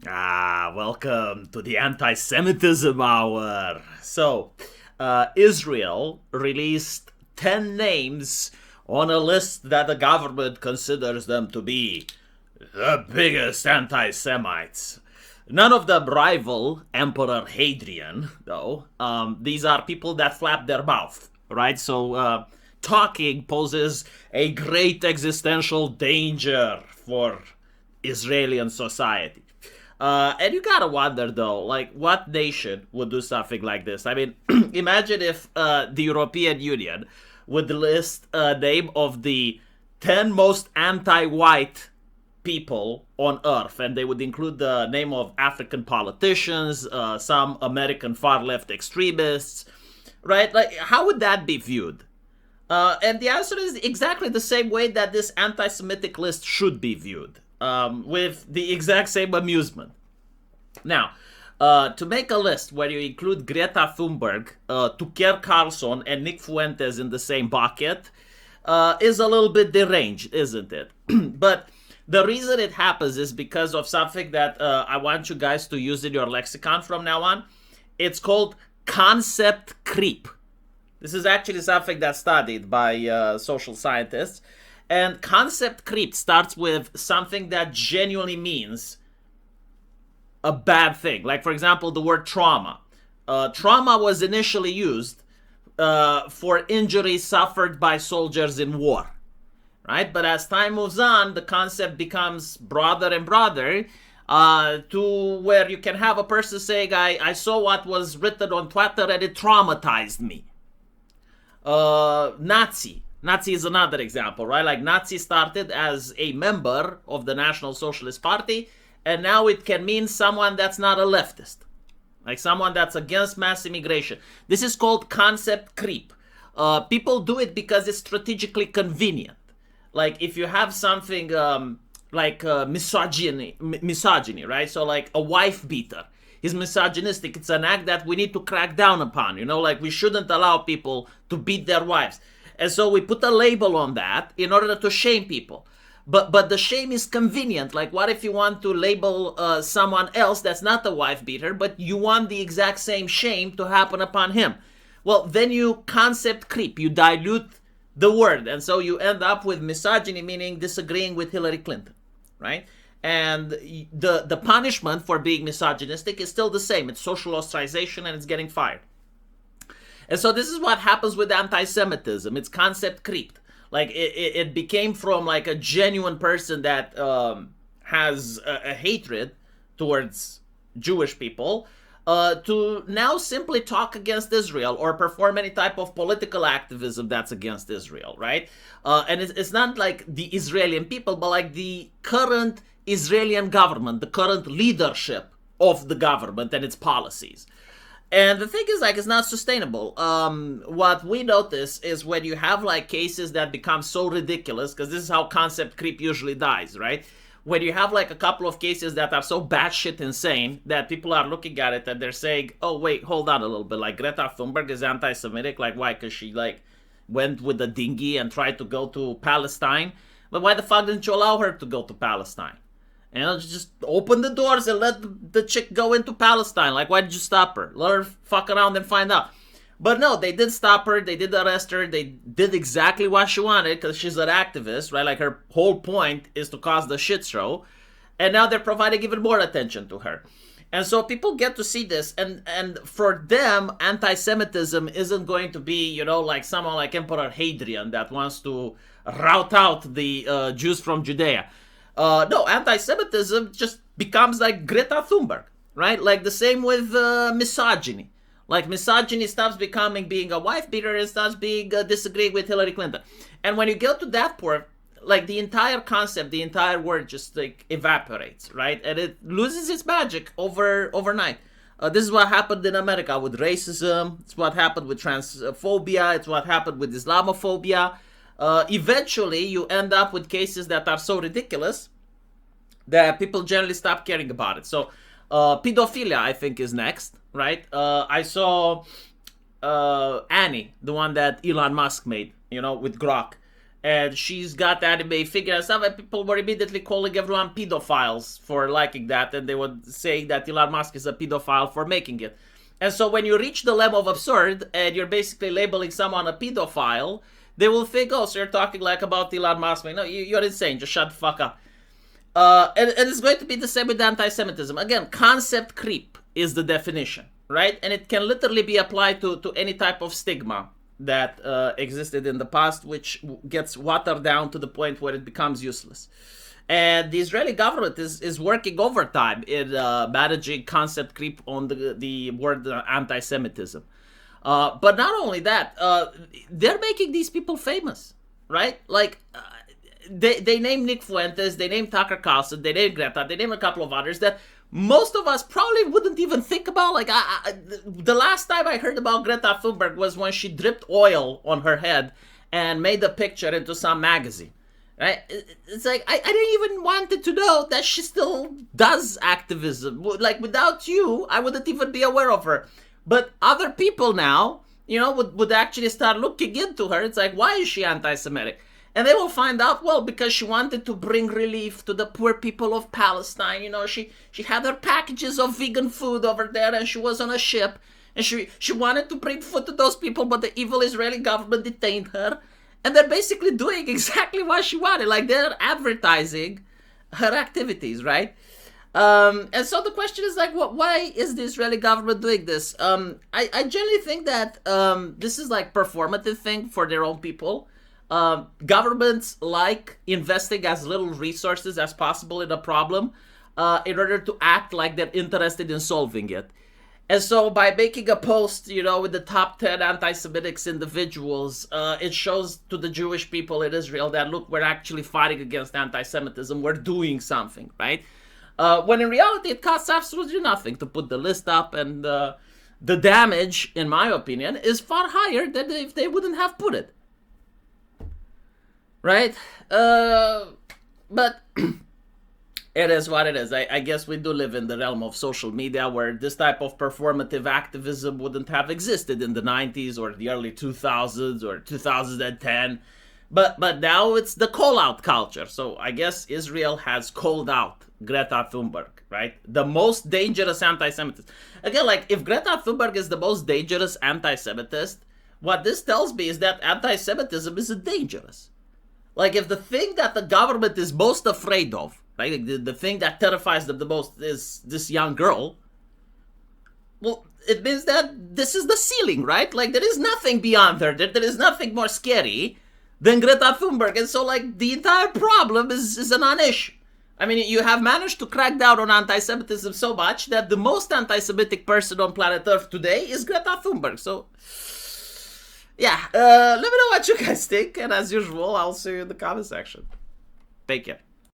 Welcome to the Anti-Semitism Hour. Israel released 10 names on a list that the government considers them to be the biggest anti-Semites. None of them rival Emperor Hadrian, though. These are people that flap their mouth, right? Talking poses a great existential danger for Israeli society. And you gotta wonder though, like, what nation would do something like this? I mean, imagine if the European Union would list a name of the 10 most anti-white people on earth, and they would include the name of African politicians, some American far-left extremists, right? Like, how would that be viewed? And the answer is exactly the same way that this anti-Semitic list should be viewed, with the exact same amusement. Now, to make a list where you include Greta Thunberg, Tucker Carlson, and Nick Fuentes in the same bucket is a little bit deranged, isn't it? But the reason it happens is because of something that I want you guys to use in your lexicon from now on. It's called concept creep. This is actually something that's studied by social scientists. And concept creep starts with something that genuinely means a bad thing. Like, for example, the word trauma. Trauma was initially used for injuries suffered by soldiers in war, right? But as time moves on, the concept becomes broader and broader to where you can have a person saying, I saw what was written on Twitter and it traumatized me. Nazi. Nazi is another example, right? Like, Nazi started as a member of the National Socialist Party, and now it can mean someone that's not a leftist, like someone that's against mass immigration. This is called concept creep. People do it because it's strategically convenient. Like, if you have something like misogyny, right? So, like, a wife beater is misogynistic. It's an act that we need to crack down upon. Like, we shouldn't allow people to beat their wives. And so we put a label on that in order to shame people. But the shame is convenient. Like, what if you want to label someone else that's not a wife beater, but you want the exact same shame to happen upon him? Well, then you concept creep. You dilute the word. And so you end up with misogyny, meaning disagreeing with Hillary Clinton, right? And the punishment for being misogynistic is still the same. It's social ostracization and it's getting fired. And so this is what happens with anti-Semitism. It's concept creep. Like, it became from, like, a genuine person that has a hatred towards Jewish people to now simply talk against Israel or perform any type of political activism that's against Israel, right? And it's not like the Israeli people, but like the current Israeli government, the current leadership of the government and its policies. And the thing is, like, it's not sustainable. What we notice is when you have, like, cases that become so ridiculous, because this is how concept creep usually dies, right? When you have, like, a couple of cases that are so batshit insane that people are looking at it and they're saying, oh, wait, hold on a little bit. Like, Greta Thunberg is anti-Semitic. Like, why? Because she, like, went with a dinghy and tried to go to Palestine. But why the fuck didn't you allow her to go to Palestine? Just open the doors and let the chick go into Palestine. Like, why did you stop her? Let her fuck around and find out. But no, they did stop her. They did arrest her. They did exactly what she wanted because she's an activist, right? Like, her whole point is to cause the shit show. And now they're providing even more attention to her. And so people get to see this. And for them, anti-Semitism isn't going to be, like someone like Emperor Hadrian that wants to rout out the Jews from Judea. No, anti-Semitism just becomes like Greta Thunberg, right? Like the same with misogyny. Like, misogyny stops becoming being a wife beater and starts being disagreeing with Hillary Clinton. And when you get to that point, like, the entire concept, the entire word just, like, evaporates, right? And it loses its magic overnight. This is what happened in America with racism. It's what happened with transphobia. It's what happened with Islamophobia. Eventually, you end up with cases that are so ridiculous that people generally stop caring about it. So, pedophilia, I think, is next, right? I saw Annie, the one that Elon Musk made, with Grok. and she's got anime figure and stuff, and people were immediately calling everyone pedophiles for liking that, and they were saying that Elon Musk is a pedophile for making it. And so when you reach the level of absurd and you're basically labeling someone a pedophile, they will think, oh, so you're talking like about Elon Musk. No, you're insane. Just shut the fuck up. And it's going to be the same with anti-Semitism. Again, concept creep is the definition, right? And it can literally be applied to any type of stigma that existed in the past, which gets watered down to the point where it becomes useless. And the Israeli government is working overtime in managing concept creep on the word anti-Semitism. But not only that, they're making these people famous, right? Like, they name Nick Fuentes, they name Tucker Carlson, they name Greta, they name a couple of others that most of us probably wouldn't even think about. Like, the last time I heard about Greta Thunberg was when she dripped oil on her head and made a picture into some magazine. Right? It's like, I didn't even wanted to know that she still does activism. Like, without you, I wouldn't even be aware of her. But other people now, would actually start looking into her. It's like, why is she anti-Semitic? And they will find out, well, because she wanted to bring relief to the poor people of Palestine. She had her packages of vegan food over there, and she was on a ship. And she wanted to bring food to those people, but the evil Israeli government detained her. And they're basically doing exactly what she wanted. Like, they're advertising her activities, right? And so the question is, like, why is the Israeli government doing this? I generally think that this is like performative thing for their own people. Governments like investing as little resources as possible in a problem in order to act like they're interested in solving it. And so by making a post, with the top 10 anti-Semitic individuals, it shows to the Jewish people in Israel that, look, we're actually fighting against anti-Semitism. We're doing something, right? When in reality, it costs absolutely nothing to put the list up. And the damage, in my opinion, is far higher than if they wouldn't have put it. Right? But... It is what it is. I guess we do live in the realm of social media where this type of performative activism wouldn't have existed in the 90s or the early 2000s or 2010. But now it's the call-out culture. So I guess Israel has called out Greta Thunberg, right? The most dangerous anti-Semitist. Again, like, if Greta Thunberg is the most dangerous anti-Semitist, what this tells me is that anti-Semitism is dangerous. Like, if the thing that the government is most afraid of, right, the thing that terrifies them the most is this young girl, well, it means that this is the ceiling, right? Like, there is nothing beyond her. There is nothing more scary than Greta Thunberg. And so, like, the entire problem is a non-issue. I mean, you have managed to crack down on anti-Semitism so much that the most anti-Semitic person on planet Earth today is Greta Thunberg. So, yeah, let me know what you guys think. And as usual, I'll see you in the comment section. Take care.